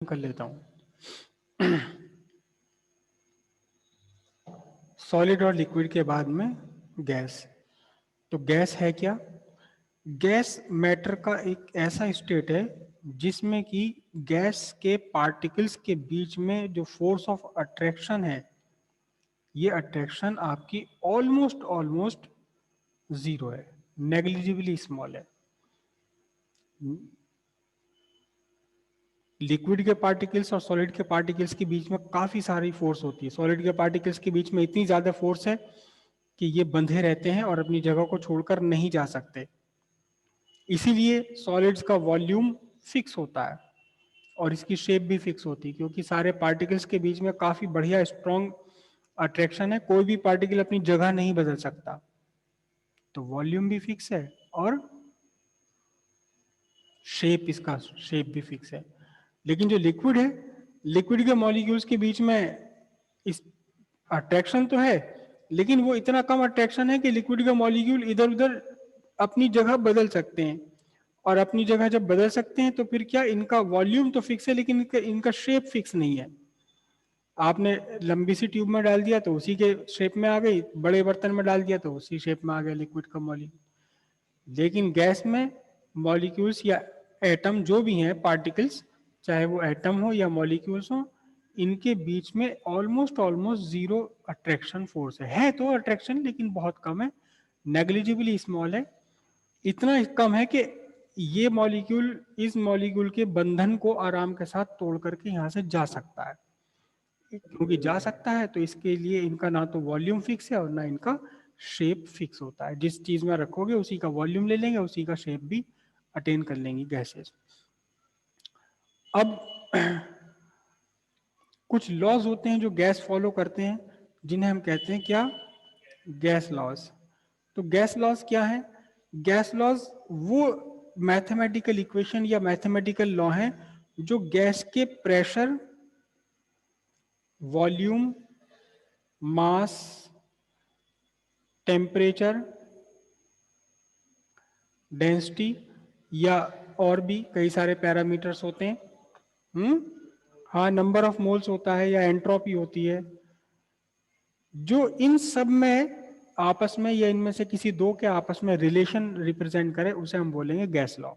कर लेता हूँ। सॉलिड और लिक्विड के बाद में गैस। तो गैस है क्या? गैस मैटर का एक ऐसा स्टेट है जिसमें कि गैस के पार्टिकल्स के बीच में जो फोर्स ऑफ अट्रैक्शन है, ये अट्रैक्शन आपकी ऑलमोस्ट ऑलमोस्ट जीरो है, नेग्लिजिबली स्मॉल है। लिक्विड के पार्टिकल्स और सॉलिड के पार्टिकल्स के बीच में काफी सारी फोर्स होती है। सॉलिड के पार्टिकल्स के बीच में इतनी ज्यादा फोर्स है कि ये बंधे रहते हैं और अपनी जगह को छोड़कर नहीं जा सकते। इसीलिए सॉलिड्स का वॉल्यूम फिक्स होता है और इसकी शेप भी फिक्स होती है, क्योंकि सारे पार्टिकल्स के बीच में काफी बढ़िया स्ट्रॉन्ग अट्रैक्शन है। कोई भी पार्टिकल अपनी जगह नहीं बदल सकता, तो वॉल्यूम भी फिक्स है और इसका शेप भी फिक्स है। लेकिन जो लिक्विड है, लिक्विड के मॉलिक्यूल्स के बीच में इस अट्रैक्शन तो है, लेकिन वो इतना कम अट्रैक्शन है कि लिक्विड के मॉलिक्यूल इधर उधर अपनी जगह बदल सकते हैं। और अपनी जगह जब बदल सकते हैं तो फिर क्या, इनका वॉल्यूम तो फिक्स है लेकिन इनका शेप फिक्स नहीं है। आपने लंबी सी ट्यूब में डाल दिया तो उसी के शेप में आ गई, बड़े बर्तन में डाल दिया तो उसी शेप में आ गया लिक्विड का मॉलिक्यूल। लेकिन गैस में मॉलिक्यूल्स या एटम जो भी हैं, पार्टिकल्स, चाहे वो एटम हो या मॉलिक्यूल्स हो, इनके बीच में almost almost zero attraction force है तो अट्रैक्शन लेकिन बहुत कम है, नेग्लिजिबली स्मॉल है। इतना कम है कि ये मॉलिक्यूल इस मॉलिक्यूल के बंधन को आराम के साथ तोड़ करके यहां से जा सकता है। क्योंकि जा सकता है तो इसके लिए इनका ना तो वॉल्यूम फिक्स है और ना इनका शेप फिक्स होता है। जिस चीज में रखोगे उसी का वॉल्यूम ले लेंगे, उसी का शेप भी अटेन कर लेंगी गैसेस। अब कुछ लॉज होते हैं जो गैस फॉलो करते हैं, जिन्हें हम कहते हैं क्या, गैस लॉज। तो गैस लॉज क्या है? गैस लॉज वो मैथमेटिकल इक्वेशन या मैथमेटिकल लॉ है जो गैस के प्रेशर, वॉल्यूम, मास, टेम्परेचर, डेंसिटी या और भी कई सारे पैरामीटर्स होते हैं, हाँ, नंबर ऑफ मोल्स होता है या एंट्रोपी होती है, जो इन सब में आपस में या इनमें से किसी दो के आपस में रिलेशन रिप्रेजेंट करे, उसे हम बोलेंगे गैस लॉ।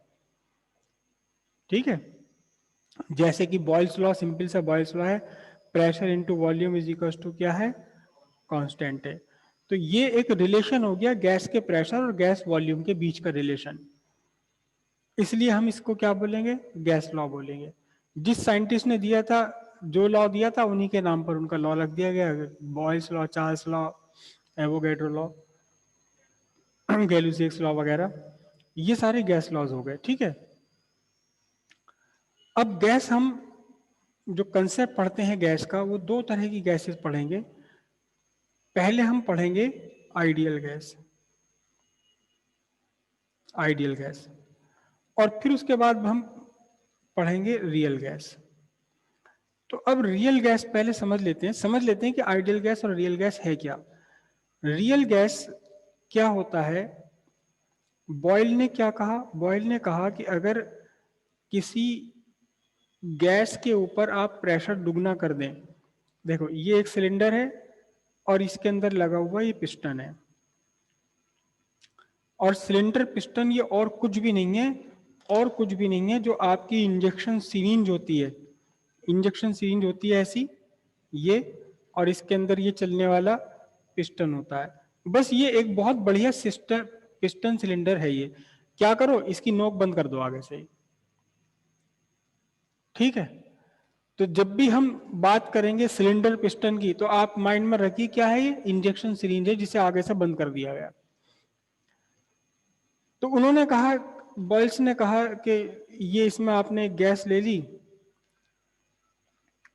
ठीक है? जैसे कि बॉयल्स लॉ, सिंपल सा बॉयल्स लॉ है, pressure into volume is equal to क्या है, कांस्टेंट है। तो ये एक रिलेशन हो गया गैस के प्रेशर और गैस वॉल्यूम के बीच का रिलेशन, इसलिए हम इसको क्या बोलेंगे, गैस लॉ बोलेंगे। जिस साइंटिस्ट ने दिया था, जो लॉ दिया था, उन्हीं के नाम पर उनका लॉ रख दिया गया, Boyle's law, Charles law, Avogadro law, Gay Lussac's law वगैरह, ये सारे गैस लॉज हो गए। ठीक है? अब गैस, हम जो कंसेप्ट पढ़ते हैं गैस का, वो दो तरह की गैसेस पढ़ेंगे। पहले हम पढ़ेंगे आइडियल गैस, आइडियल गैस, और फिर उसके बाद हम पढ़ेंगे रियल गैस। तो अब रियल गैस पहले समझ लेते हैं कि आइडियल गैस और रियल गैस है क्या। रियल गैस क्या होता है? बॉयल ने क्या कहा? बॉयल ने कहा कि अगर किसी गैस के ऊपर आप प्रेशर दुगना कर दें, देखो ये एक सिलेंडर है और इसके अंदर लगा हुआ ये पिस्टन है, और सिलेंडर, पिस्टन, ये और कुछ भी नहीं है, और कुछ भी नहीं है, जो आपकी इंजेक्शन सिरिंज होती है, इंजेक्शन सिरिंज होती है ऐसी ये, और इसके अंदर ये चलने वाला पिस्टन होता है। बस ये एक बहुत बढ़िया सिस्टम पिस्टन सिलेंडर है। ये क्या करो, इसकी नोक बंद कर दो आगे से ही। ठीक है? तो जब भी हम बात करेंगे सिलेंडर पिस्टन की, तो आप माइंड में रखिए क्या है, ये इंजेक्शन सिरिंज है जिसे आगे से बंद कर दिया गया। तो उन्होंने कहा, बॉयल्स ने कहा कि ये इसमें आपने गैस ले ली,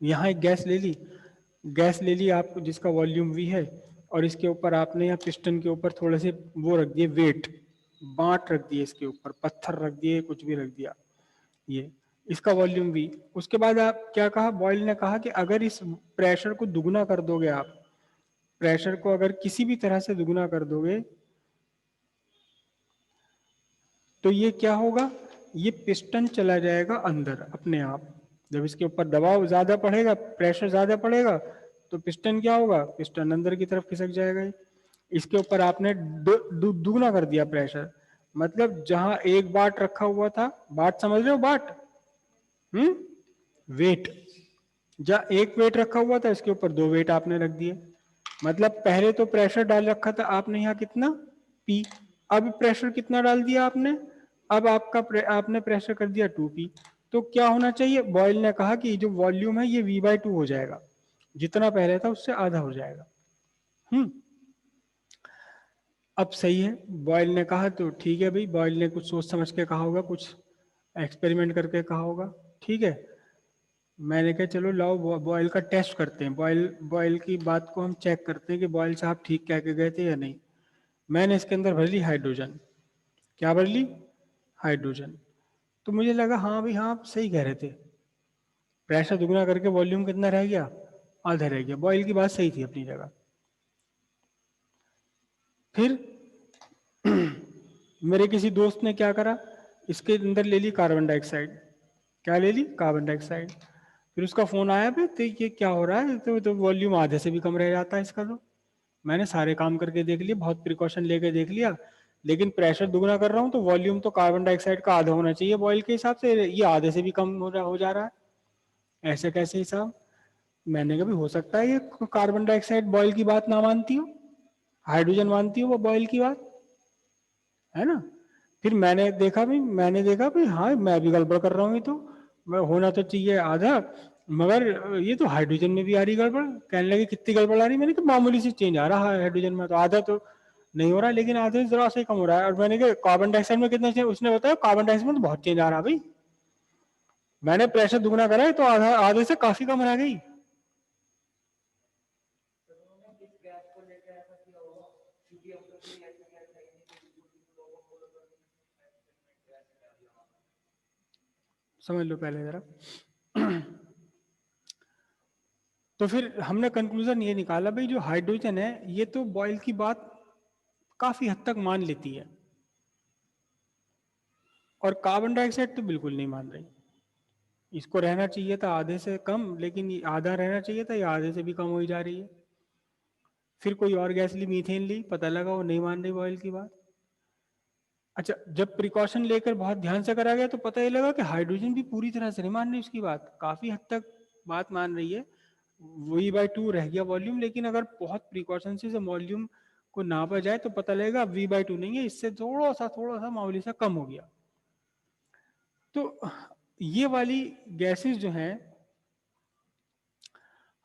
यहाँ एक गैस ले ली आप, जिसका वॉल्यूम वी है, और इसके ऊपर आपने यहाँ पिस्टन के ऊपर थोड़े से वो रख दिए, वेट, बांट रख दिए, इसके ऊपर पत्थर रख दिए, कुछ भी रख दिया, ये इसका वॉल्यूम वी। उसके बाद आप क्या कहा, बॉयल ने कहा कि अगर इस प्रेशर को दुगना कर दोगे आप, प्रेशर को अगर किसी भी तरह से दुगना कर दोगे, तो ये क्या होगा, ये पिस्टन चला जाएगा अंदर अपने आप। जब इसके ऊपर दबाव ज्यादा पड़ेगा, प्रेशर ज्यादा पड़ेगा, तो पिस्टन क्या होगा, पिस्टन अंदर की तरफ खिसक जाएगा। इसके ऊपर आपने दुगना कर दिया प्रेशर, मतलब जहां एक बाट रखा हुआ था, बाट समझ रहे हो, बाट, वेट, जहां एक वेट रखा हुआ था इसके ऊपर दो वेट आपने रख दिए। मतलब पहले तो प्रेशर डाल रखा था आपने यहाँ कितना, पी, अब प्रेशर कितना डाल दिया आपने, अब आपने प्रेशर कर दिया 2p। तो क्या होना चाहिए, बॉयल ने कहा कि जो वॉल्यूम है ये v/2 हो जाएगा, जितना पहले था उससे आधा हो जाएगा। अब सही है, बॉयल ने कहा तो ठीक है भाई, बॉयल ने कुछ सोच समझ के कहा होगा, कुछ एक्सपेरिमेंट करके कहा होगा, ठीक है। मैंने कहा चलो लाओ बॉयल का टेस्ट करते हैं, बॉयल की बात को हम चेक करते हैं कि बॉयल साहब ठीक कह के गए थे या नहीं। मैंने इसके अंदर भर ली हाइड्रोजन। क्या भर ली, हाइड्रोजन। तो मुझे लगा हाँ भाई हाँ आप सही कह रहे थे, प्रेशर दुगना करके वॉल्यूम कितना रह गया, आधा रह गया। बॉयल की बात सही थी अपनी जगह। फिर मेरे किसी दोस्त ने क्या करा, इसके अंदर ले ली कार्बन डाइऑक्साइड। क्या ले ली, कार्बन डाइऑक्साइड। फिर उसका फोन आया भी तो ये क्या हो रहा है, तो वॉल्यूम आधे से भी कम रह जाता है इसका। तो मैंने सारे काम करके देख लिए, बहुत प्रिकॉशन लेके देख लिया, लेकिन प्रेशर दुगना कर रहा हूँ तो वॉल्यूम तो कार्बन डाइऑक्साइड का आधा होना चाहिए बॉयल के हिसाब से, ये आधे से भी कम हो जा रहा है। ऐसे कैसे हिसाब, मैंने कहा भी हो सकता है ये कार्बन डाइऑक्साइड बॉयल की बात ना मानती हो, हाइड्रोजन मानती हो वो बॉयल की बात, है ना। फिर मैंने देखा भी हाँ मैं भी गड़बड़ कर रहा हूँ, ये तो मैं होना तो चाहिए आधा, मगर ये तो हाइड्रोजन में भी आ रही गड़बड़। कहने लगे कितनी गड़बड़ आ रही, मैंने कहा मामूली सी चेंज आ रहा है हाइड्रोजन में, तो आधा तो नहीं हो रहा है, लेकिन आधे से जरा से कम हो रहा है। और मैंने कहा कार्बन डाइऑक्साइड में कितना चेंज, उसने बताया कार्बन डाइऑक्साइड में तो बहुत चेंज आ रहा है भाई। मैंने प्रेशर दुगना करा है तो आधा आधे से काफी कम रह गई। समझ लो पहले जरा। तो फिर हमने कंक्लूजन ये निकाला भाई जो हाइड्रोजन है ये तो बॉयल की बात काफी हद तक मान लेती है, और कार्बन डाइऑक्साइड तो बिल्कुल नहीं मान रही। इसको रहना चाहिए था आधे से कम, लेकिन ये आधा रहना चाहिए था, ये आधे से भी कम हो ही जा रही है। फिर कोई और गैस ली, मीथेन ली, पता लगा वो नहीं मान रही बॉयल की बात। अच्छा, जब प्रिकॉशन लेकर बहुत ध्यान से करा गया तो पता ये लगा कि हाइड्रोजन भी पूरी तरह से नहीं मान रही उसकी बात, काफी हद तक बात मान रही है। v/2 रह गया वॉल्यूम, लेकिन अगर बहुत प्रिकॉशन से वॉल्यूम को नापा जाए तो पता लगेगा v/2 नहीं है, इससे थोड़ा सा मामूली सा कम हो गया। तो ये वाली गैसेस जो हैं,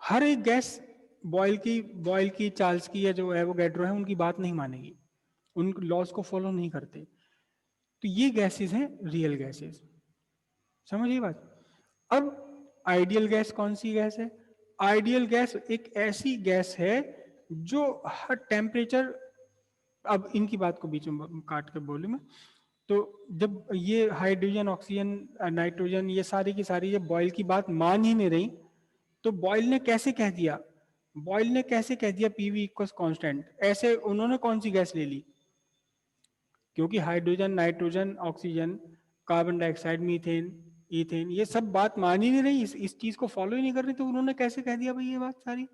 हर एक गैस बॉयल की चार्ल्स की या जो एवोगैड्रो है उनकी बात नहीं मानेगी, उन लॉज को फॉलो नहीं करते। तो ये गैसेस हैं रियल गैसेस, समझिए बात। अब आइडियल गैस कौन सी गैस है, आइडियल गैस एक ऐसी गैस है जो हर टेम्परेचर, अब इनकी बात को बीच में काट के बोलूं मैं, तो जब ये हाइड्रोजन ऑक्सीजन नाइट्रोजन ये सारी की सारी ये बॉयल की बात मान ही नहीं रही, तो बॉयल ने कैसे कह दिया, पीवी इक्वल्स कांस्टेंट, ऐसे उन्होंने कौन सी गैस ले ली, क्योंकि hydrogen nitrogen oxygen carbon dioxide methane ethane ये सब बात मान ही नहीं रही, इस चीज को फॉलो ही नहीं कर रही, तो उन्होंने कैसे कह दिया भाई ये बात सारी।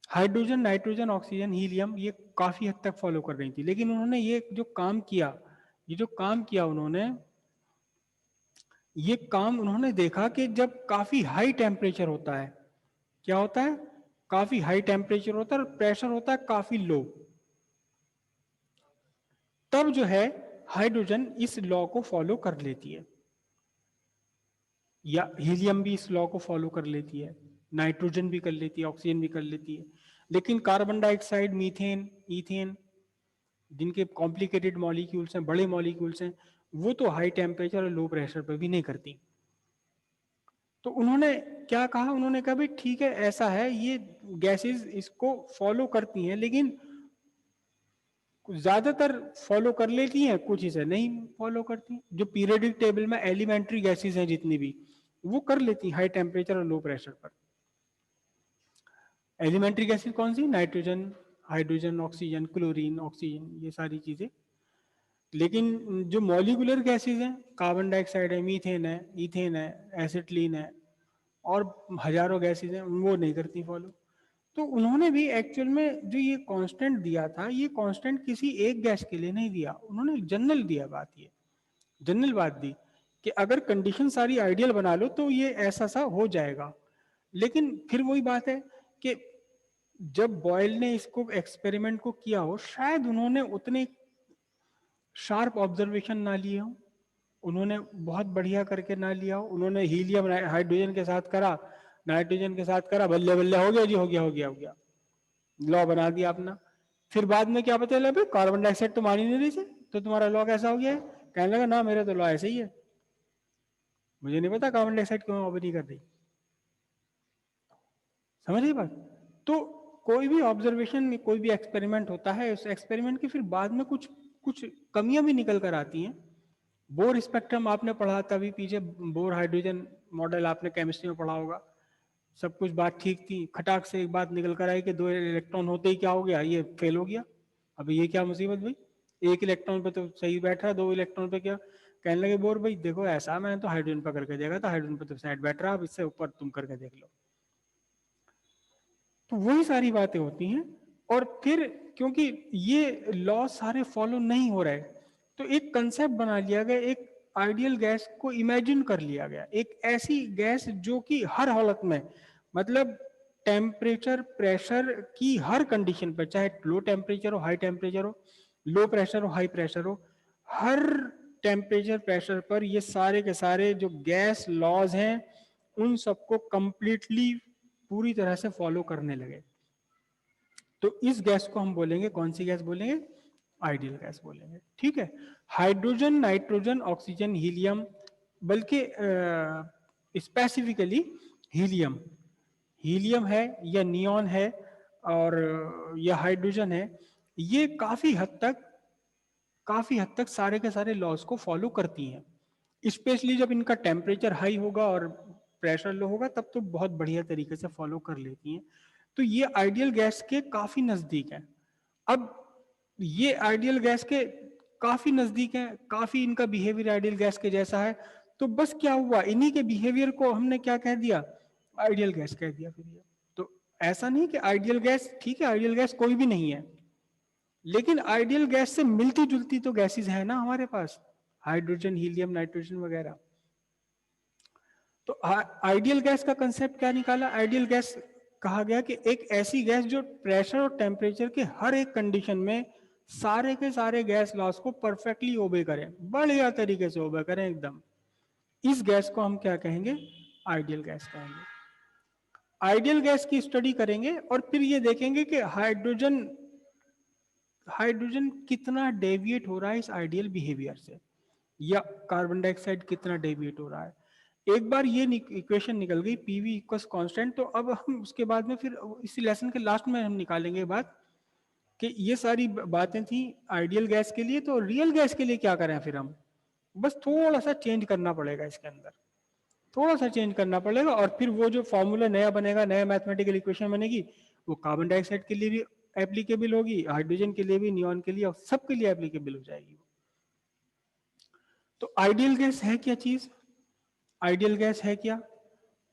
हाइड्रोजन नाइट्रोजन ऑक्सीजन हीलियम ये काफी हद तक फॉलो कर रही थी, लेकिन उन्होंने ये जो काम किया उन्होंने देखा कि जब काफी हाई टेम्परेचर होता है, क्या होता है, काफी हाई टेम्परेचर होता है और प्रेशर होता है काफी लो, तब जो है हाइड्रोजन इस लॉ को फॉलो कर लेती है, या हीलियम भी इस लॉ को फॉलो कर लेती है, नाइट्रोजन भी कर लेती है, ऑक्सीजन भी कर लेती है। लेकिन कार्बन डाइऑक्साइड मीथेन ईथेन जिनके कॉम्प्लिकेटेड मॉलिक्यूल्स हैं, बड़े मॉलिक्यूल्स हैं, वो तो हाई टेम्परेचर और लो प्रेशर पर भी नहीं करती। तो उन्होंने क्या कहा, उन्होंने कहा भाई ठीक है ऐसा है, ये गैसेस इसको फॉलो करती हैं, लेकिन ज्यादातर फॉलो कर लेती हैं, कुछ इसे नहीं फॉलो करती। जो पीरियडिक टेबल में एलिमेंट्री गैसेस हैं जितनी भी, वो कर लेती हाई टेम्परेचर और लो प्रेशर पर। एलिमेंट्री गैसेस कौन सी, nitrogen hydrogen oxygen chlorine oxygen ये सारी चीजें। लेकिन जो मॉलिक्यूलर गैसेज हैं, कार्बन डाइऑक्साइड है, मीथेन है, ईथेन है, एसिटिलीन है और हजारों गैसेज हैं, वो नहीं करती फॉलो। तो उन्होंने भी एक्चुअल में जो ये कांस्टेंट दिया था, ये कांस्टेंट किसी एक गैस के लिए नहीं दिया, उन्होंने जनरल दिया, बात ये जनरल बात दी कि अगर कंडीशन सारी आइडियल बना लो तो ये ऐसा सा हो जाएगा। लेकिन फिर वही बात है कि जब बॉयल ने इसको एक्सपेरिमेंट को किया हो, शायद उन्होंने उतने शार्प ऑब्जर्वेशन ना लिए हो, उन्होंने बहुत बढ़िया करके ना लिया हो, उन्होंने हीलियम हाइड्रोजन के साथ करा, नाइट्रोजन के साथ करा, बल्ले बल्ले हो गया जी, हो गया हो गया हो गया, लॉ बना दिया अपना। फिर बाद में क्या पता चला, भाई कार्बन डाइऑक्साइड तो मान ही नहीं रही से, तो तुम्हारा लॉ कैसा हो गया है? कहने लगा ना मेरा तो लॉ ऐसे ही है, मुझे नहीं पता कार्बन डाइऑक्साइड क्यों ऑब्जर्व नहीं कर रही। समझ रही बात? तो कोई भी ऑब्जर्वेशन, कोई भी एक्सपेरिमेंट होता है, उस एक्सपेरिमेंट की फिर बाद में कुछ कुछ कमियां भी निकल कर आती हैं। बोर स्पेक्ट्रम आपने पढ़ा, तभी पीछे बोर हाइड्रोजन मॉडल आपने केमिस्ट्री में पढ़ा होगा, सब कुछ बात ठीक थी, खटाक से एक बात निकल कर आई कि 2 इलेक्ट्रॉन होते ही क्या हो गया, ये फेल हो गया। अब ये क्या मुसीबत भाई, 1 इलेक्ट्रॉन पे तो सही बैठ रहा, 2 इलेक्ट्रॉन पे क्या? कहने लगे बोर भाई देखो ऐसा, मैंने तो हाइड्रोजन पर करके देखा था, हाइड्रोजन पे तो साइड बैठ रहा, अब इससे ऊपर तुम करके देख लो। तो वही सारी बातें होती हैं। और फिर क्योंकि ये लॉ सारे फॉलो नहीं हो रहे, तो एक कंसेप्ट बना लिया गया, एक आइडियल गैस को इमेजिन कर लिया गया, एक ऐसी गैस जो कि हर हालत में, मतलब टेम्परेचर प्रेशर की हर कंडीशन पर, चाहे लो टेम्परेचर हो हाई टेम्परेचर हो, लो प्रेशर हो हाई प्रेशर हो, हर टेम्परेचर प्रेशर पर ये सारे के सारे जो गैस लॉज हैं उन सबको कंप्लीटली पूरी तरह से फॉलो करने लगे। तो इस गैस को हम बोलेंगे, कौन सी गैस बोलेंगे? आइडियल गैस बोलेंगे। ठीक है। हाइड्रोजन, नाइट्रोजन, ऑक्सीजन, हीलियम, बल्कि स्पेसिफिकली हीलियम, हीलियम है या नियॉन है और या हाइड्रोजन है, ये काफी हद तक सारे के सारे लॉज को फॉलो करती हैं। स्पेशली जब इनका टेम्परेचर हाई होगा और प्रेशर लो होगा, तब तो बहुत बढ़िया तरीके से फॉलो कर लेती हैं। तो ये आइडियल गैस के काफी नजदीक है। अब ये आइडियल गैस के काफी नजदीक है, काफी इनका बिहेवियर आइडियल गैस के जैसा है, तो बस क्या हुआ, इन्हीं के बिहेवियर को हमने क्या कह दिया? आइडियल गैस कह दिया। फिर ये तो ऐसा नहीं कि आइडियल गैस, ठीक है आइडियल गैस कोई भी नहीं है, लेकिन आइडियल गैस से मिलती जुलती तो गैसेस है ना हमारे पास, हाइड्रोजन, हीलियम, नाइट्रोजन वगैरह। तो आइडियल गैस का कंसेप्ट क्या निकाला? आइडियल गैस कहा गया कि एक ऐसी गैस जो प्रेशर और टेम्परेचर के हर एक कंडीशन में सारे के सारे गैस लॉस को परफेक्टली ओबे करें, बढ़िया तरीके से ओबे करें एकदम। इस गैस को हम क्या कहेंगे? आइडियल गैस कहेंगे। आइडियल गैस की स्टडी करेंगे और फिर ये देखेंगे कि हाइड्रोजन हाइड्रोजन कितना डेविएट हो रहा है इस आइडियल बिहेवियर से, या कार्बन डाइऑक्साइड कितना डेविएट हो रहा है। एक बार ये इक्वेशन निकल गई, पीवी इक्वल्स कांस्टेंट, तो अब हम उसके बाद में फिर इसी लेसन के लास्ट में हम निकालेंगे बात कि ये सारी बातें थी आइडियल गैस के लिए, तो रियल गैस के लिए क्या करें फिर हम? बस थोड़ा सा चेंज करना पड़ेगा इसके अंदर, थोड़ा सा चेंज करना पड़ेगा, और फिर वो जो फॉर्मूला नया बनेगा, नया मैथमेटिकल इक्वेशन बनेगी, वो कार्बन डाइऑक्साइड के लिए भी एप्लीकेबल होगी, हाइड्रोजन के लिए भी, नियॉन के लिए, और सबके लिए एप्लीकेबल हो जाएगी। तो आइडियल गैस है क्या चीज? आइडियल गैस है क्या?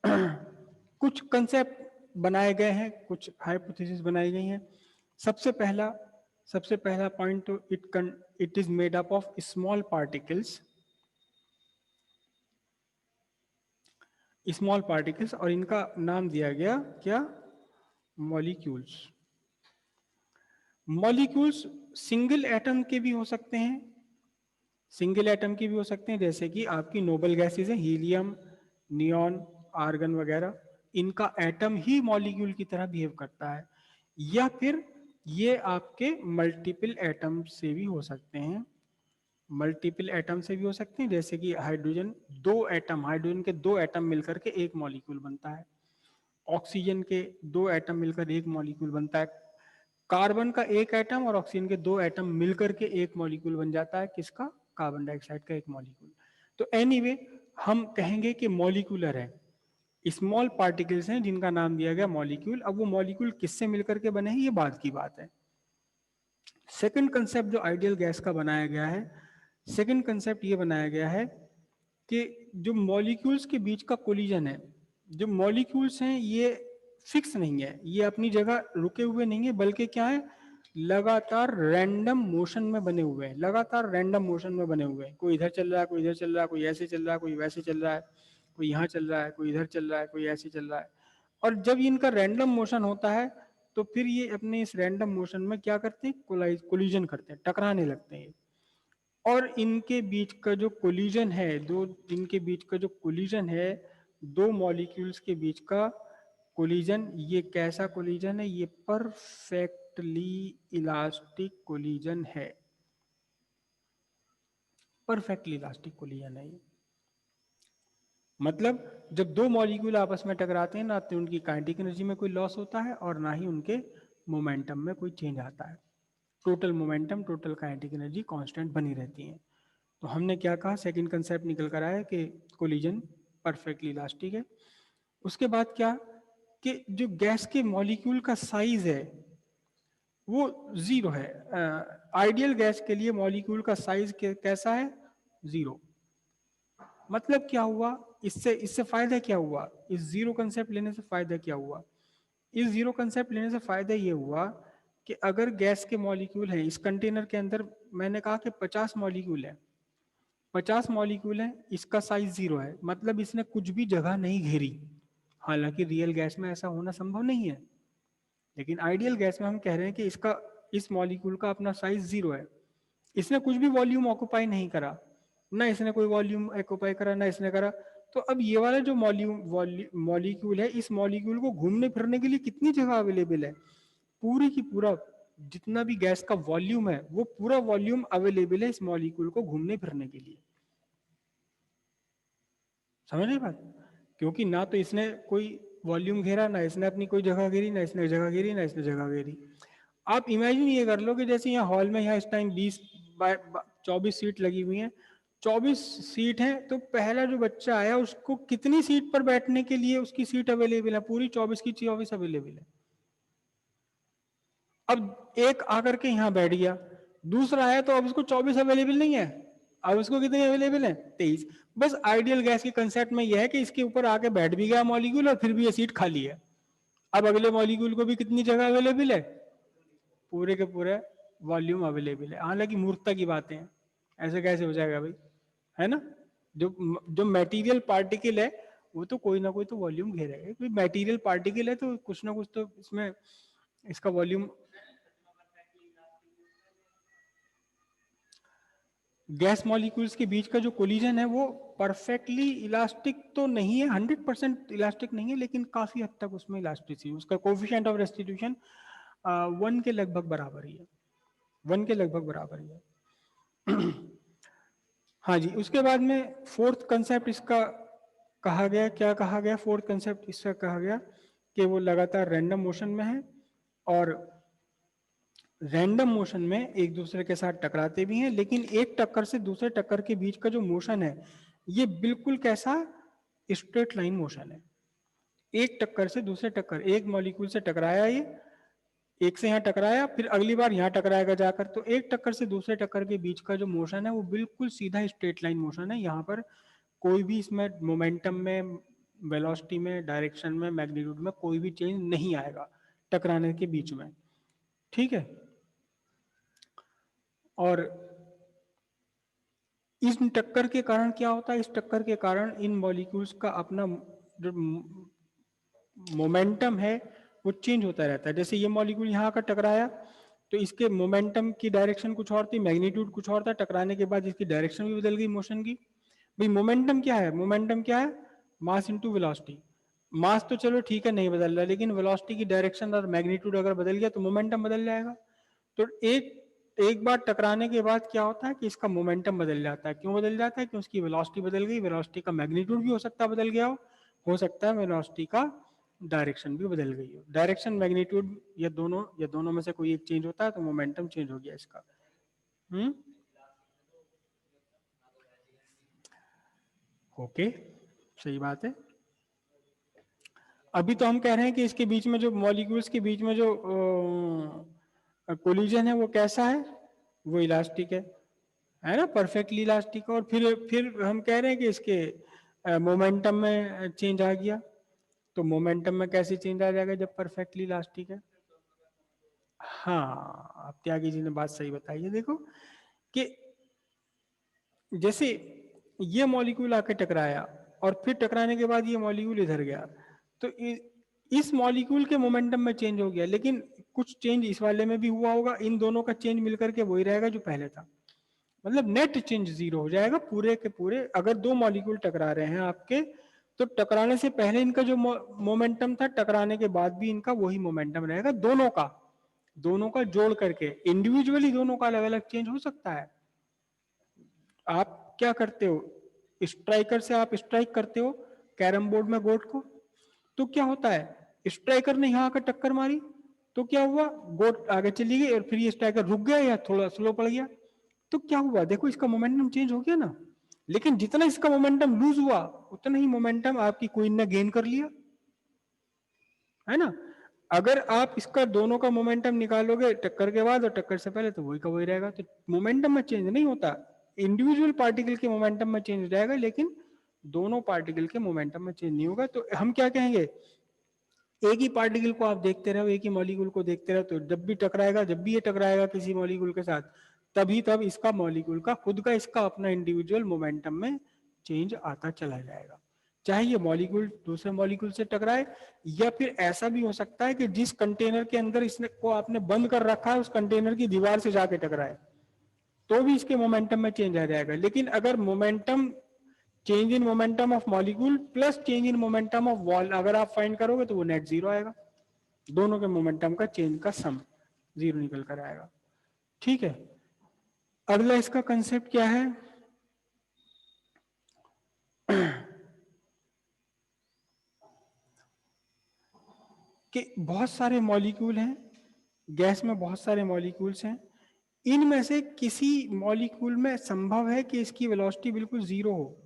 कुछ कंसेप्ट बनाए गए हैं, कुछ हाइपोथेसिस बनाई गई हैं। सबसे पहला पॉइंट तो it is made up of small particles, small particles, और इनका नाम दिया गया क्या? मॉलिक्यूल्स। मॉलिक्यूल्स सिंगल एटम के भी हो सकते हैं, सिंगल एटम की भी हो सकते हैं, जैसे कि आपकी नोबल गैसेज है, हीलियम, नियॉन, आर्गन वगैरह, इनका एटम ही मॉलिक्यूल की तरह बिहेव करता है। या फिर ये आपके मल्टीपल एटम से भी हो सकते हैं, मल्टीपल एटम से भी हो सकते हैं, जैसे कि हाइड्रोजन, हाइड्रोजन के 2 एटम मिलकर के एक मॉलिक्यूल बनता है, ऑक्सीजन के 2 एटम मिलकर एक मॉलिक्यूल बनता है, कार्बन का 1 एटम और ऑक्सीजन के 2 एटम मिलकर के एक मॉलिक्यूल बन जाता है, किसका? कार्बन डाइऑक्साइड का एक मॉलिक्यूल। तो एनीवे हम कहेंगे कि मॉलिक्यूलर है, स्मॉल पार्टिकल्स हैं जिनका नाम दिया गया मॉलिक्यूल। अब वो मॉलिक्यूल किससे मिलकर के बने हैं, ये बात की बात है। सेकंड कंसेप्ट जो आइडियल गैस का बनाया गया है, सेकंड कंसेप्ट ये बनाया गया है कि जो मॉलिक्यूल्स के बीच का कोलिजन है, जो मॉलिक्यूल्स हैं ये फिक्स नहीं है, ये अपनी जगह रुके हुए नहीं है, बल्कि क्या है, लगातार रैंडम मोशन में बने हुए हैं, लगातार रैंडम मोशन में बने हुए हैं। कोई इधर चल रहा है, कोई इधर चल रहा है, कोई ऐसे चल रहा है, कोई वैसे चल रहा है, कोई यहाँ चल रहा है, कोई इधर चल रहा है, कोई ऐसे चल रहा है। और जब इनका रैंडम मोशन होता है तो फिर ये अपने इस रैंडम मोशन में क्या करते हैं, कोलिजन करते हैं, टकराने लगते हैं। और इनके बीच का जो कोलिजन है, इनके बीच का जो कोलिजन है, दो मॉलिक्यूल्स के बीच का कोलिजन, ये कैसा कोलिजन है, ये परफेक्टली इलास्टिक कोलिजन है, परफेक्टली इलास्टिक कोलिजन है ये। मतलब जब दो मॉलिक्यूल आपस में टकराते हैं ना, तो उनकी काइनेटिक एनर्जी में कोई लॉस होता है और ना ही उनके मोमेंटम में कोई चेंज आता है। Total momentum, total kinetic energy constant बनी रहती है। तो हमने क्या कहा, सेकंड कंसेप्ट निकल कर आया कि कोलिजन परफेक्टली इलास्टिक है। उसके बाद क्या, कि जो गैस के मॉलिक्यूल का साइज है वो जीरो है। आइडियल गैस के लिए मॉलिक्यूल का साइज कैसा है, जीरो। मतलब क्या हुआ, इससे इससे फायदा क्या हुआ, इस जीरो कंसेप्ट लेने से फायदा क्या हुआ, इस जीरो कंसेप्ट लेने से फायदा ये हुआ कि अगर गैस के मॉलिक्यूल हैं इस कंटेनर के अंदर, मैंने कहा कि 50 मॉलिक्यूल है, 50 मॉलिक्यूल है, इसका साइज जीरो है, मतलब इसने कुछ भी जगह नहीं घेरी। हालांकि रियल गैस में ऐसा होना संभव नहीं है, लेकिन आइडियल गैस में हम कह रहे हैं कि इसका, इस मॉलिक्यूल का अपना साइज जीरो है, इसने कुछ भी वॉल्यूम ऑक्युपाई नहीं करा, ना इसने कोई वॉल्यूम ऑक्युपाई करा, ना इसने करा। तो अब ये वाला जो मॉलिक्यूल है, इस मॉलिक्यूल को घूमने फिरने के लिए कितनी जगह अवेलेबल है, पूरी की पूरा जितना भी गैस का वॉल्यूम है वो पूरा वॉल्यूम अवेलेबल है इस मॉलिक्यूल को घूमने फिरने के लिए। समझ रहे बात, क्योंकि ना तो इसने कोई वॉल्यूम घेरा, ना इसने अपनी कोई जगह घेरी, ना इसने जगह घेरी, ना इसने जगह घेरी। आप इमेजिन ये कर लो कि जैसे यहाँ हॉल में, यहाँ इस टाइम 24 सीट लगी हुई हैं, 24 सीट हैं, तो पहला जो बच्चा आया उसको कितनी सीट पर बैठने के लिए उसकी सीट अवेलेबल है, पूरी 24 की 24 अवेलेबल है। अब एक आकर के यहाँ बैठ गया, दूसरा आया तो अब उसको 24 अवेलेबल नहीं है, अब उसको कितने अवेलेबल है, 23। बस आइडियल गैस के कंसेप्ट में यह है कि इसके ऊपर आके बैठ भी गया मॉलिक्यूल और फिर भी ये सीट खाली है। अब अगले मॉलिक्यूल को भी कितनी जगह अवेलेबल है, पूरे के पूरे वॉल्यूम अवेलेबल है। हालांकि मूर्खता की बातें हैं, ऐसे कैसे हो जाएगा भाई, है ना। जो जो मटेरियल पार्टिकल है वो तो कोई ना कोई तो वॉल्यूम घेरेगा, कोई मटेरियल पार्टिकल है तो कुछ ना कुछ तो इसमें इसका वॉल्यूम। गैस मॉलिक्यूल्स के बीच का जो कोलिजन है वो परफेक्टली इलास्टिक तो नहीं है, 100% इलास्टिक नहीं है, लेकिन काफी हद तक उसमें इलास्टिसिटी, उसका कोफिशिएंट ऑफ रेस्टिट्यूशन 1 के लगभग बराबर ही है, 1 के लगभग बराबर ही है। हाँ जी, उसके बाद में फोर्थ कंसेप्ट इसका कहा गया, क्या कहा गया, फोर्थ कंसेप्ट इसका कहा गया कि वो लगातार रैंडम मोशन में है और रैंडम मोशन में एक दूसरे के साथ टकराते भी हैं, लेकिन एक टक्कर से दूसरे टक्कर के बीच का जो मोशन है ये बिल्कुल कैसा, स्ट्रेट लाइन मोशन है। एक टक्कर से दूसरे टक्कर, एक मॉलिक्यूल से टकराया, ये एक से यहाँ टकराया, फिर अगली बार यहाँ टकराएगा जाकर, तो एक टक्कर से दूसरे टक्कर के बीच का जो मोशन है वो बिल्कुल सीधा स्ट्रेट लाइन मोशन है। यहाँ पर कोई भी इसमें मोमेंटम में, वेलोसिटी में, डायरेक्शन में, मैग्नीट्यूड में कोई भी चेंज नहीं आएगा टकराने के बीच में, ठीक है। और इस टक्कर के कारण क्या होता है, इस टक्कर के कारण इन मॉलिक्यूल्स का अपना जो मोमेंटम है वो चेंज होता रहता है। जैसे ये मॉलिक्यूल यहाँ का टकराया तो इसके मोमेंटम की डायरेक्शन कुछ और थी, मैग्नीट्यूड कुछ और था, टकराने के बाद इसकी डायरेक्शन भी बदल गई मोशन की। भाई मोमेंटम क्या है, मोमेंटम क्या है, मास इनटू वेलोसिटी। मास तो चलो ठीक है नहीं बदल रहा, लेकिन वेलोसिटी की डायरेक्शन और मैग्नीट्यूड अगर बदल गया तो मोमेंटम बदल जाएगा। तो एक बार टकराने के बाद क्या होता है कि इसका मोमेंटम बदल जाता है। क्यों बदल जाता है, कि उसकी वेलोसिटी बदल गई, वेलोसिटी का मैग्नीट्यूड भी हो सकता है बदल गया हो सकता है वेलोसिटी का डायरेक्शन भी बदल गई हो। डायरेक्शन, मैग्नीट्यूड या दोनों में से कोई एक चेंज होता है तो मोमेंटम चेंज हो गया इसका। ओके, सही बात है। अभी तो हम कह रहे हैं कि इसके बीच में जो मॉलिक्यूल्स के बीच में जो कोलिजन है वो कैसा है, वो इलास्टिक है है ना, परफेक्टली इलास्टिक। और फिर हम कह रहे हैं कि इसके मोमेंटम में चेंज आ गया। तो मोमेंटम में कैसे चेंज आ जाएगा जब परफेक्टली इलास्टिक है? हाँ, अब त्यागी जी ने बात सही बताई है। देखो कि जैसे ये मॉलिक्यूल आके टकराया और फिर टकराने के बाद ये मॉलिक्यूल इधर गया, तो इस मॉलिक्यूल के मोमेंटम में चेंज हो गया, लेकिन कुछ चेंज इस वाले में भी हुआ होगा। इन दोनों का चेंज मिलकर के वही रहेगा जो पहले था, मतलब नेट चेंज जीरो हो जाएगा पूरे के पूरे। अगर दो मॉलिक्यूल टकरा रहे हैं आपके, तो टकराने से पहले इनका जो मोमेंटम था, टकराने के बाद भी इनका वही मोमेंटम रहेगा दोनों का जोड़ करके। इंडिविजुअली दोनों का अलग अलग चेंज हो सकता है। आप क्या करते हो, स्ट्राइकर से आप स्ट्राइक करते हो कैरम बोर्ड में गोट को, तो क्या होता है, स्ट्राइकर ने यहां आकर टक्कर मारी तो क्या हुआ, गोट आगे चली गई और फिर ये स्ट्राइकर रुक गया या थोड़ा स्लो पड़ गया, तो क्या हुआ, देखो इसका मोमेंटम चेंज हो गया ना। लेकिन जितना इसका मोमेंटम लूज हुआ, उतना ही मोमेंटम आपकी क्वीन ने गेन कर लिया, है ना। अगर आप इसका दोनों का मोमेंटम निकालोगे टक्कर के बाद और टक्कर से पहले, तो वही का वही रहेगा। तो मोमेंटम में चेंज नहीं होता, इंडिविजुअल पार्टिकल के मोमेंटम में चेंज हो जाएगा, लेकिन दोनों पार्टिकल के मोमेंटम में चेंज नहीं होगा। तो हम क्या कहेंगे, एक ही पार्टिकल को आप देखते रहो, एक ही मॉलिक्यूल को देखते रहो, तो जब भी टकराएगा, जब भी ये टकराएगा किसी मॉलिक्यूल के साथ, तब इसका मॉलिक्यूल का खुद का इसका अपना इंडिविजुअल मोमेंटम में चेंज आता चला जाएगा। चाहे ये मॉलिक्यूल दूसरे मॉलिक्यूल से टकराए, या फिर ऐसा भी हो सकता है कि जिस कंटेनर के अंदर इसने को आपने बंद कर रखा है, उस कंटेनर की दीवार से जाके टकराए, तो भी इसके मोमेंटम में चेंज आ जाएगा। लेकिन अगर momentum, change in momentum of molecule plus change in momentum of wall अगर आप फाइंड करोगे, तो वो नेट जीरो आएगा, दोनों के मोमेंटम का चेंज का सम जीरो निकल कर आएगा। ठीक है, अगला इसका कंसेप्ट क्या है, कि बहुत सारे मॉलिक्यूल हैं गैस में, बहुत सारे मॉलिक्यूल्स हैं, इनमें से किसी मॉलिक्यूल में संभव है कि इसकी वेलोसिटी बिल्कुल जीरो हो,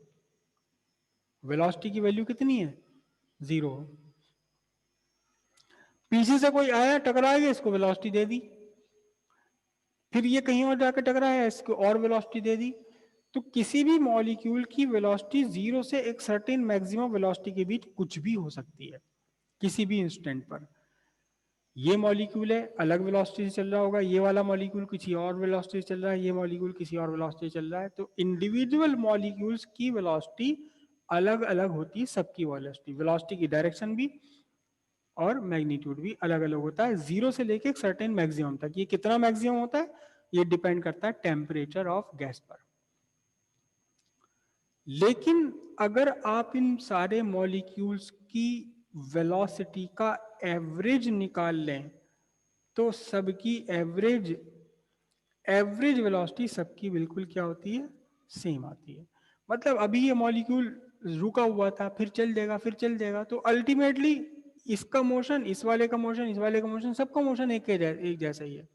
वेलोसिटी की वैल्यू कितनी है, जीरो हो। पीछे से कोई आया टकरा गया, इसको वेलोसिटी दे दी, फिर ये कहीं और जाकर टकराया, इसको और वेलोसिटी दे दी। तो किसी भी मॉलिक्यूल की वेलोसिटी जीरो से एक सर्टेन मैक्सिमम वेलोसिटी के बीच कुछ भी हो सकती है किसी भी इंस्टेंट पर। ये मॉलिक्यूल है, अलग वेलोसिटी से चल रहा होगा, ये वाला मॉलिक्यूल किसी और वेलोसिटी से चल रहा है, ये मॉलिक्यूल किसी और वेलोसिटी से चल रहा है। तो इंडिविजुअल मॉलिक्यूल्स की वेलोसिटी अलग अलग होती है, सबकी वेलोसिटी, वेलोसिटी की डायरेक्शन भी और मैग्नीट्यूड भी अलग अलग होता है, जीरो से लेके एक सर्टेन मैक्सिमम तक। ये कितना मैक्सिमम होता है, ये डिपेंड करता है टेम्परेचर ऑफ गैस पर। लेकिन अगर आप इन सारे मॉलिक्यूल्स की वेलोसिटी का एवरेज निकाल लें, तो सबकी एवरेज वेलोसिटी सबकी बिल्कुल क्या होती है, सेम आती है। मतलब अभी ये मॉलिक्यूल रुका हुआ था, फिर चल देगा, फिर चल देगा, तो अल्टीमेटली इसका मोशन, इस वाले का मोशन, इस वाले का मोशन, सबका मोशन एक जैसा ही है,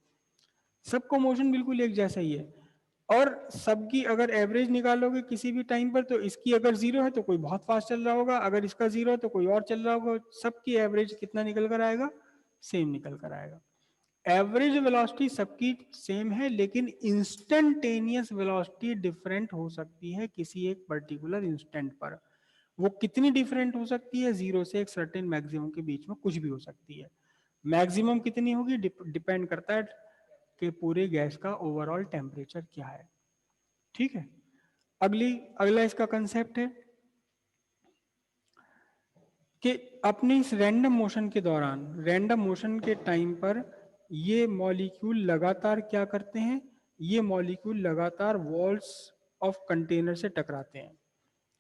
सबका मोशन बिल्कुल एक जैसा ही है। और सबकी अगर एवरेज निकालोगे किसी भी टाइम पर, तो इसकी अगर जीरो है तो कोई बहुत फास्ट चल रहा होगा, अगर इसका जीरो है तो कोई और चल रहा होगा, सबकी एवरेज कितना निकल कर आएगा, सेम निकल कर आएगा। एवरेज वेलोसिटी सबकी सेम है, लेकिन इंस्टेंटेनियस वेलोसिटी डिफरेंट हो सकती है किसी एक पर्टिकुलर इंस्टेंट पर। वो कितनी डिफरेंट हो सकती है, जीरो से एक सर्टेन मैक्सिमम के बीच में कुछ भी हो सकती है। मैक्सिमम कितनी होगी डिपेंड करता है कि पूरे गैस का ओवरऑल टेम्परेचर क्या है। ठीक है, अगला इसका कंसेप्ट है कि अपने इस रैंडम मोशन के दौरान, रैंडम मोशन के टाइम पर ये मॉलिक्यूल लगातार क्या करते हैं, ये मॉलिक्यूल लगातार वॉल्स ऑफ कंटेनर से टकराते हैं,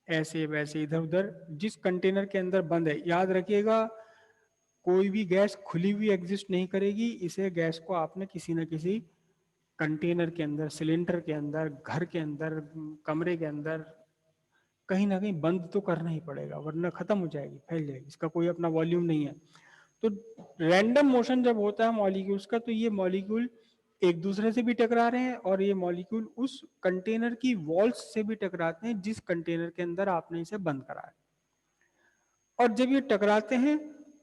ऐसे वैसे इधर उधर, जिस कंटेनर के अंदर बंद है। याद रखिएगा, कोई भी गैस खुली हुई एग्जिस्ट नहीं करेगी, इसे गैस को आपने किसी न किसी कंटेनर के अंदर, सिलेंडर के अंदर, घर के अंदर, कमरे के अंदर कहीं ना कहीं बंद तो करना ही पड़ेगा, वरना खत्म हो जाएगी, फैल जाएगी, इसका कोई अपना वॉल्यूम नहीं है। तो रैंडम मोशन जब होता है मॉलिक्यूल्स का, तो ये मॉलिक्यूल एक दूसरे से भी टकरा रहे हैं और ये मॉलिक्यूल उस कंटेनर की वॉल्स से भी टकराते हैं जिस कंटेनर के अंदर आपने इसे बंद करा है। और जब ये टकराते हैं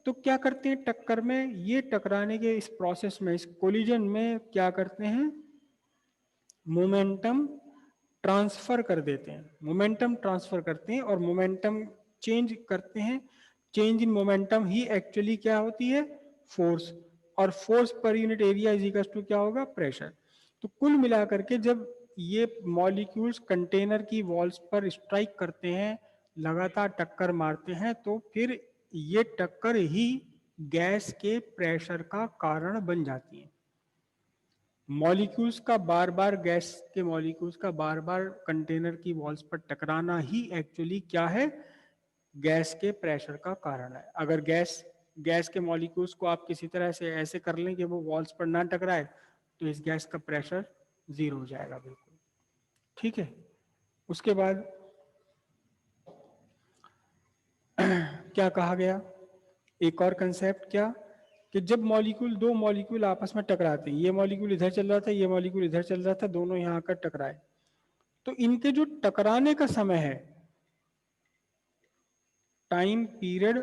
तो क्या करते हैं, टक्कर में, ये टकराने के इस प्रोसेस में, इस कोलिजन में क्या करते हैं, मोमेंटम ट्रांसफर कर देते हैं, मोमेंटम ट्रांसफर करते हैं और मोमेंटम चेंज करते हैं। चेंज इन मोमेंटम ही एक्चुअली क्या होती है, फोर्स, और फोर्स पर unit area is equal to क्या होगा, प्रेशर। तो कुल मिलाकर के जब ये मॉलिक्यूल्स कंटेनर की वॉल्स पर स्ट्राइक करते हैं, लगातार टक्कर मारते हैं, तो फिर ये टक्कर ही गैस के प्रेशर का कारण बन जाती है। मॉलिक्यूल्स का बार बार, गैस के मॉलिक्यूल्स का बार बार कंटेनर की वॉल्स पर टकराना ही एक्चुअली क्या है, गैस के प्रेशर का कारण है। अगर गैस के मॉलिक्यूल्स को आप किसी तरह से ऐसे कर लें कि वो वॉल्स पर ना टकराए, तो इस गैस का प्रेशर 0 हो जाएगा बिल्कुल। ठीक है, उसके बाद क्या कहा गया, एक और कंसेप्ट क्या, कि जब दो मॉलिक्यूल आपस में टकराते हैं, ये मॉलिक्यूल इधर चल रहा था, ये मॉलिक्यूल इधर चल रहा था, दोनों यहां आकर टकराए, तो इनके जो टकराने का समय है, time period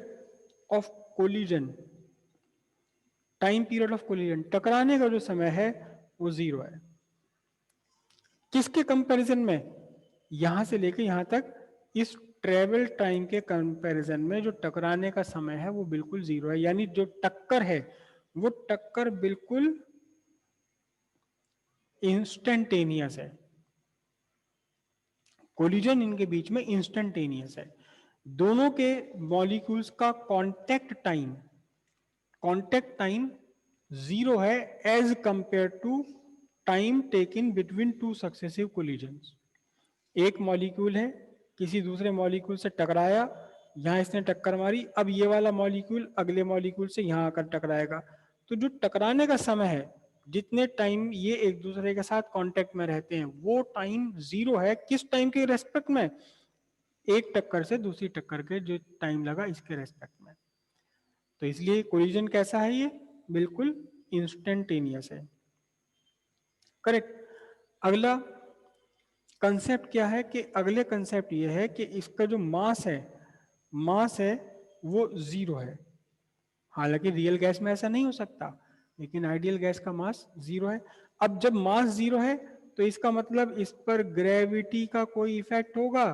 of collision, time period of collision, टकराने का जो समय है वो 0 है। किसके कंपैरिजन में, यहां से लेके यहां तक, इस ट्रेवल टाइम के कंपैरिजन में जो टकराने का समय है वो बिल्कुल 0 है। यानी जो टक्कर है वो टक्कर बिल्कुल इंस्टेंटेनियस है, कोलिजन इनके बीच में इंस्टेंटेनियस है। दोनों के मॉलिक्यूल्स का कांटेक्ट टाइम 0 है as compare to time taken between two successive collisions. एक मॉलिक्यूल है, किसी दूसरे मॉलिक्यूल से टकराया, यहां इसने टक्कर मारी, अब ये वाला मॉलिक्यूल अगले मॉलिक्यूल से यहां आकर टकराएगा, तो जो टकराने का समय है, जितने टाइम ये एक दूसरे के साथ कांटेक्ट में रहते हैं, वो टाइम 0 है। किस टाइम के रेस्पेक्ट में, एक टक्कर से दूसरी टक्कर के जो टाइम लगा इसके रेस्पेक्ट में। तो इसलिए कोलिजन कैसा है, ये बिल्कुल इंस्टेंटेनियस है। करेक्ट। अगला कंसेप्ट क्या है, कि अगले कंसेप्ट ये है कि इसका जो मास है वो 0 है। हालांकि रियल गैस में ऐसा नहीं हो सकता, लेकिन आइडियल गैस का मास 0 है। अब जब मास 0 है तो इसका मतलब इस पर ग्रेविटी का कोई इफेक्ट होगा,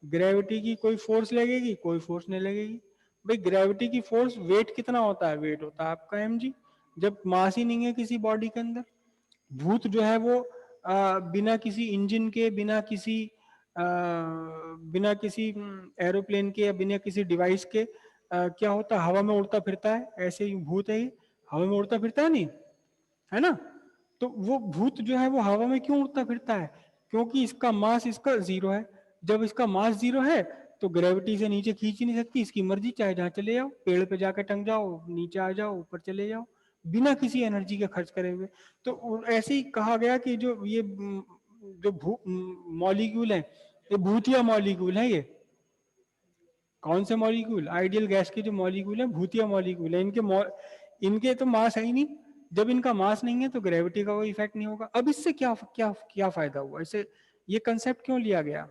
ग्रेविटी की कोई फोर्स लगेगी, कोई फोर्स नहीं लगेगी। भाई ग्रेविटी की फोर्स, वेट कितना होता है, वेट होता है आपका mg, जब मास ही नहीं है किसी बॉडी के अंदर। भूत जो है वो बिना किसी इंजन के, बिना किसी एरोप्लेन के या बिना किसी डिवाइस के क्या होता है, हवा में उड़ता फिरता है। ऐसे ही भूत है, हवा में उड़ता फिरता है, नहीं है ना। तो वो भूत जो है वो हवा में क्यों उड़ता फिरता है, क्योंकि इसका मास इसका 0 है। जब इसका मास 0 है तो ग्रेविटी से नीचे खींच ही नहीं सकती, इसकी मर्जी, चाहे जहां चले जाओ, पेड़ पे जाकर टंग जाओ, नीचे आ जाओ, ऊपर चले जाओ, बिना किसी एनर्जी के खर्च करे हुए। तो ऐसे ही कहा गया कि जो ये जो मॉलिक्यूल है, ये भूतिया मॉलिक्यूल है। ये कौन से मॉलिक्यूल, आइडियल गैस के जो मॉलिक्यूल है भूतिया मॉलिक्यूल है। इनके तो मास है ही नहीं। जब इनका मास नहीं है तो ग्रेविटी का कोई इफेक्ट नहीं होगा। अब इससे क्या क्या क्या फायदा हुआ, इसे ये कंसेप्ट क्यों लिया गया,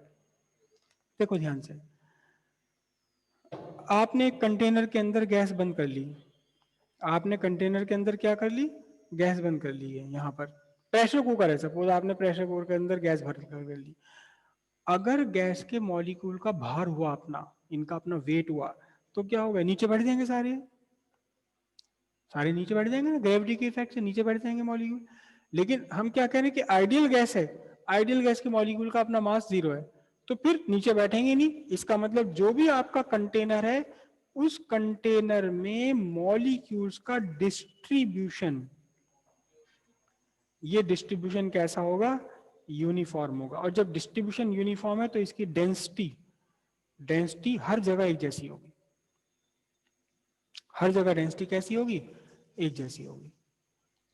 देखो ध्यान से। आपने एक कंटेनर के अंदर गैस बंद कर ली, आपने कंटेनर के अंदर क्या कर ली, गैस बंद कर ली है। यहाँ पर प्रेशर कुकर है, सपोज आपने प्रेशर कुकर के अंदर गैस भर कर ली। अगर गैस के मॉलिक्यूल का भार हुआ अपना, इनका अपना वेट हुआ, तो क्या होगा, नीचे बैठ जाएंगे सारे, सारे नीचे बैठ जाएंगे ना, ग्रेविटी के इफेक्ट से नीचे बैठ जाएंगे मॉलिक्यूल। लेकिन हम क्या कह रहे हैं कि आइडियल गैस है, आइडियल गैस के मॉलिक्यूल का अपना मास 0 है, तो फिर नीचे बैठेंगे नहीं। इसका मतलब जो भी आपका कंटेनर है, उस कंटेनर में मॉलिक्यूल्स का डिस्ट्रीब्यूशन, ये डिस्ट्रीब्यूशन कैसा होगा, यूनिफॉर्म होगा। और जब डिस्ट्रीब्यूशन यूनिफॉर्म है तो इसकी डेंसिटी डेंसिटी हर जगह एक जैसी होगी, हर जगह डेंसिटी कैसी होगी, एक जैसी होगी।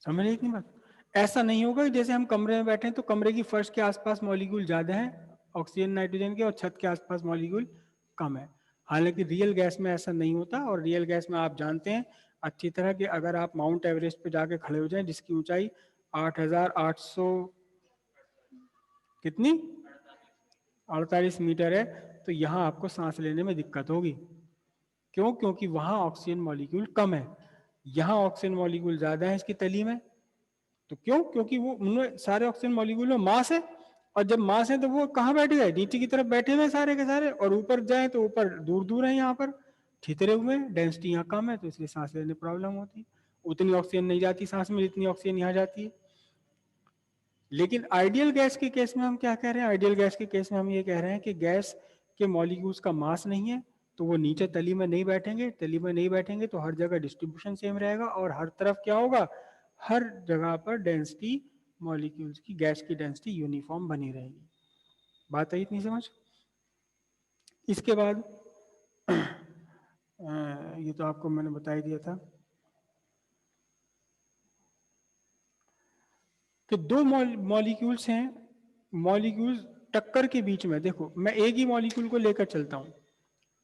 समझ रहे इतनी बात। ऐसा नहीं होगा कि जैसे हम कमरे में बैठे हैं तो कमरे की फर्श के आसपास मॉलिक्यूल ज्यादा है ऑक्सीजन नाइट्रोजन के, और छत के आसपास मॉलिक्यूल कम है। हालांकि रियल गैस में ऐसा नहीं होता। और रियल गैस में आप जानते हैं अच्छी तरह कि अगर आप माउंट एवरेस्ट पे जाके खड़े हो जाएं, जिसकी ऊंचाई 8,800 कितनी 48 मीटर है, तो यहाँ आपको सांस लेने में दिक्कत होगी। क्यों, क्योंकि वहां ऑक्सीजन मॉलिक्यूल कम है, यहाँ ऑक्सीजन मॉलिक्यूल ज्यादा है इसकी तली में। तो क्यों, क्योंकि वो उनमें सारे ऑक्सीजन मॉलिक्यूल में मास है, और जब मास है तो वो कहाँ बैठ गए, नीचे की तरफ बैठे हुए सारे के सारे, और ऊपर जाए तो ऊपर दूर दूर है, यहाँ पर छितरे हुए, डेंसिटी यहाँ कम है, तो इसलिए सांस लेने प्रॉब्लम होती है, उतनी ऑक्सीजन नहीं जाती सांस में जितनी ऑक्सीजन यहाँ जाती है। लेकिन आइडियल गैस के केस में हम क्या कह रहे हैं, आइडियल गैस के केस में हम ये कह रहे हैं कि गैस के मॉलिक्यूल्स का मास नहीं है, तो वो नीचे तली में नहीं बैठेंगे, तली में नहीं बैठेंगे तो हर जगह डिस्ट्रीब्यूशन सेम रहेगा, और हर तरफ क्या होगा, हर जगह पर डेंसिटी मॉलिक्यूल्स की, गैस की डेंसिटी यूनिफॉर्म बनी रहेगी। बात आई इतनी समझ। इसके बाद ये तो आपको मैंने बता ही दिया था कि दो मॉलिक्यूल्स हैं, मॉलिक्यूल्स टक्कर के बीच में, देखो मैं एक ही मॉलिक्यूल को लेकर चलता हूं,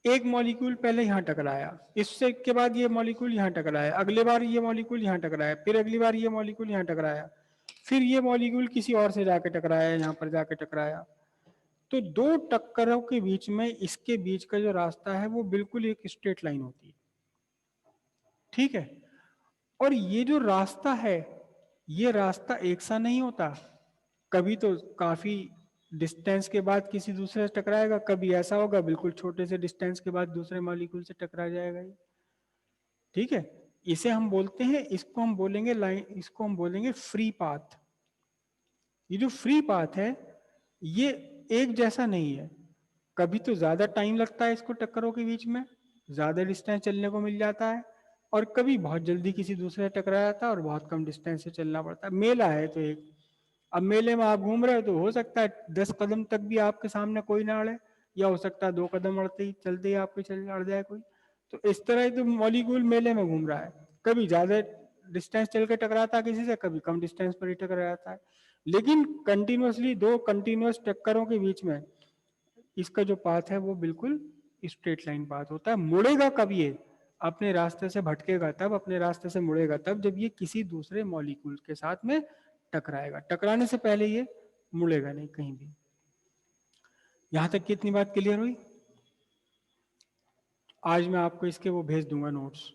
एक मॉलिक्यूल पहले यहां टकराया, इससे के बाद ये मॉलिक्यूल यहां टकराया, अगले बार ये मॉलिक्यूल यहां टकराया, फिर अगली बार ये मॉलिक्यूल यहां टकराया, फिर ये मॉलिक्यूल किसी और से जाके टकराया, यहां पर जाके टकराया। तो दो टक्करों के बीच में इसके बीच का जो रास्ता है वो बिल्कुल एक स्ट्रेट लाइन होती है, ठीक है। और ये जो रास्ता है, ये रास्ता एक सा नहीं होता, कभी तो काफी डिस्टेंस के बाद किसी दूसरे से टकराएगा, कभी ऐसा होगा बिल्कुल छोटे से डिस्टेंस के बाद दूसरे मॉलिक्यूल से टकरा जाएगा ये, ठीक है। इसे हम बोलते हैं, इसको हम बोलेंगे लाइन, इसको हम बोलेंगे फ्री पाथ। ये जो फ्री पाथ है ये एक जैसा नहीं है, कभी तो ज्यादा टाइम लगता है इसको टक्करों के बीच में, ज्यादा डिस्टेंस चलने को मिल जाता है, और कभी बहुत जल्दी किसी दूसरे से टकरा जाता है और बहुत कम डिस्टेंस से चलना पड़ता है। मेला है तो एक, अब मेले में आप घूम रहे हो तो हो सकता है 10 कदम तक भी आपके सामने कोई ना अड़े, या हो सकता है 2 कदम अड़ते ही चलते ही आपके चल अड़ जाए कोई। तो इस तरह ही तो मॉलिक्यूल मेले में घूम रहा है, कभी ज्यादा डिस्टेंस चल के टकराता है किसी से, कभी कम डिस्टेंस पर ही टकरा जाता है, लेकिन कंटिन्यूअसली दो कंटिन्यूअस टक्करों के बीच में इसका जो पाथ है वो बिल्कुल स्ट्रेट लाइन पाथ होता है। मुड़ेगा कब ये, अपने रास्ते से भटकेगा तब, अपने रास्ते से मुड़ेगा तब जब ये किसी दूसरे मॉलिक्यूल के साथ में टकराएगा, टकराने से पहले ये मुड़ेगा नहीं कहीं भी। यहां तक कितनी बात क्लियर हुई। आज मैं आपको इसके वो भेज दूंगा नोट्स।